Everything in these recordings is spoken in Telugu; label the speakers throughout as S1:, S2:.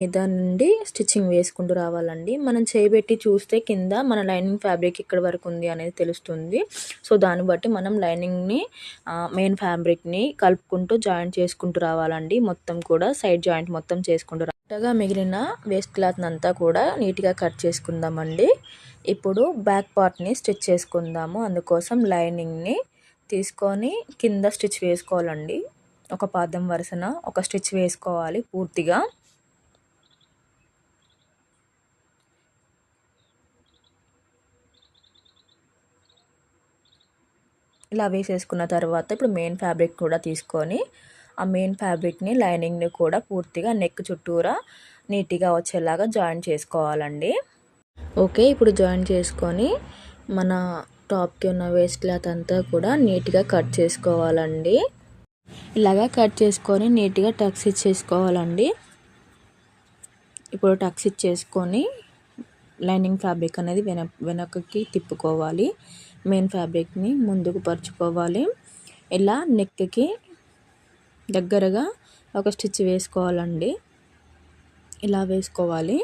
S1: మీద నుండి స్టిచ్చింగ్ వేసుకుంటూ రావాలండి. మనం చేయబెట్టి చూస్తే కింద మన లైనింగ్ ఫ్యాబ్రిక్ ఎక్కడి వరకు ఉంది అనేది తెలుస్తుంది. సో దాన్ని బట్టి మనం లైనింగ్ని మెయిన్ ఫ్యాబ్రిక్ని కలుపుకుంటూ జాయింట్ చేసుకుంటూ రావాలండి. మొత్తం కూడా సైడ్ జాయింట్ మొత్తం చేసుకుంటూ కరెక్ట్గా మిగిలిన వేస్ట్ క్లాత్ని అంతా కూడా నీట్గా కట్ చేసుకుందామండి. ఇప్పుడు బ్యాక్ పార్ట్ని స్టిచ్ చేసుకుందాము. అందుకోసం లైనింగ్ని తీసుకొని కింద స్టిచ్ వేసుకోవాలండి. ఒక పాదం వరుసన ఒక స్టిచ్ వేసుకోవాలి పూర్తిగా. ఇలా వేసేసుకున్న తర్వాత ఇప్పుడు మెయిన్ ఫ్యాబ్రిక్ కూడా తీసుకొని ఆ మెయిన్ ఫ్యాబ్రిక్ని లైనింగ్ని కూడా పూర్తిగా నెక్ చుట్టూరా నీట్గా వచ్చేలాగా జాయిన్ చేసుకోవాలండి. ఓకే, ఇప్పుడు జాయిన్ చేసుకొని మన టాప్కి ఉన్న వేస్ట్ క్లాత్ అంతా కూడా నీట్గా కట్ చేసుకోవాలండి. ఇలాగా కట్ చేసుకొని నీట్గా టక్స్ ఇచ్చేసుకోవాలండి. ఇప్పుడు టక్స్ ఇచ్చేసుకొని లైనింగ్ ఫ్యాబ్రిక్ అనేది వెనక్కి తిప్పుకోవాలి. మెయిన్ ఫ్యాబ్రిక్ని ముందుకు పరుచుకోవాలి. ఇలా నెక్కి దగ్గరగా ఒక స్టిచ్ వేసుకోవాలండి. ఇలా వేసుకోవాలి.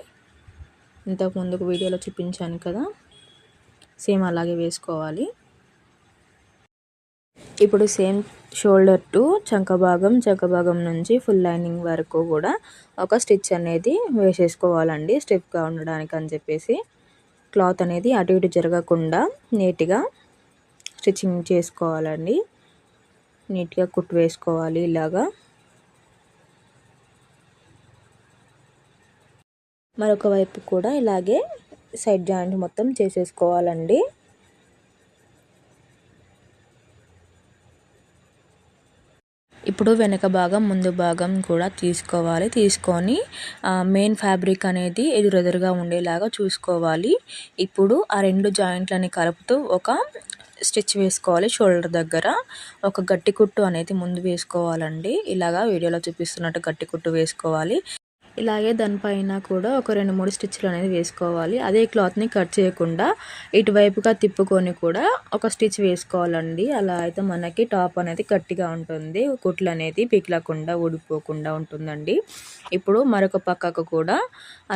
S1: ఇంతకు ముందుకు వీడియోలో చూపించాను కదా, సేమ్ అలాగే వేసుకోవాలి. ఇప్పుడు సేమ్ షోల్డర్ టు చంక భాగం నుంచి ఫుల్ లైనింగ్ వరకు కూడా ఒక స్టిచ్ అనేది వేసేసుకోవాలండి. స్టిఫ్గా ఉండడానికి అని చెప్పేసి క్లాత్ అనేది అటు ఇటు జరగకుండా నీట్గా స్టిచ్చింగ్ చేసుకోవాలండి. నీట్గా కుట్టు వేసుకోవాలి. ఇలాగా మరొక వైపు కూడా ఇలాగే సైడ్ జాయింట్ మొత్తం చేసేసుకోవాలండి. ఇప్పుడు వెనక భాగం ముందు భాగం కూడా తీసుకోవాలి. తీసుకొని మెయిన్ ఫ్యాబ్రిక్ అనేది ఎదురెదురుగా ఉండేలాగా చూసుకోవాలి. ఇప్పుడు ఆ రెండు జాయింట్లని కలుపుతూ ఒక స్టిచ్ వేసుకోవాలి. షోల్డర్ దగ్గర ఒక గట్టి కుట్టు అనేది ముందు వేసుకోవాలండి. ఇలాగా వీడియోలో చూపిస్తున్నట్టు గట్టి కుట్టు వేసుకోవాలి. ఇలాగే దానిపైన కూడా ఒక 2-3 స్టిచ్లు అనేది వేసుకోవాలి. అదే క్లాత్ని కట్ చేయకుండా ఇటువైపుగా తిప్పుకొని కూడా ఒక స్టిచ్ వేసుకోవాలండి. అలా అయితే మనకి టాప్ అనేది గట్టిగా ఉంటుంది. కుట్లు అనేది పీకలకుండా ఊడిపోకుండా ఉంటుందండి. ఇప్పుడు మరొక పక్కకు కూడా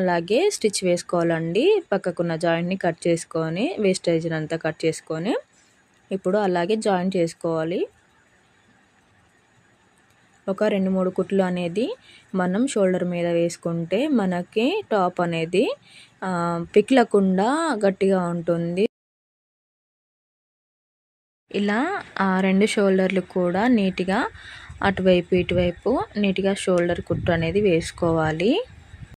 S1: అలాగే స్టిచ్ వేసుకోవాలండి. పక్కకున్న జాయింట్ని కట్ చేసుకొని వేస్టేజ్ని అంతా కట్ చేసుకొని ఇప్పుడు అలాగే జాయిన్ చేసుకోవాలి. ఒక 2-3 కుట్లు అనేది మనం షోల్డర్ మీద వేసుకుంటే మనకి టాప్ అనేది పిక్లకుండా గట్టిగా ఉంటుంది. ఇలా ఆ రెండు షోల్డర్లు కూడా నీట్గా అటువైపు ఇటువైపు నీట్గా షోల్డర్ కుట్టు అనేది వేసుకోవాలి.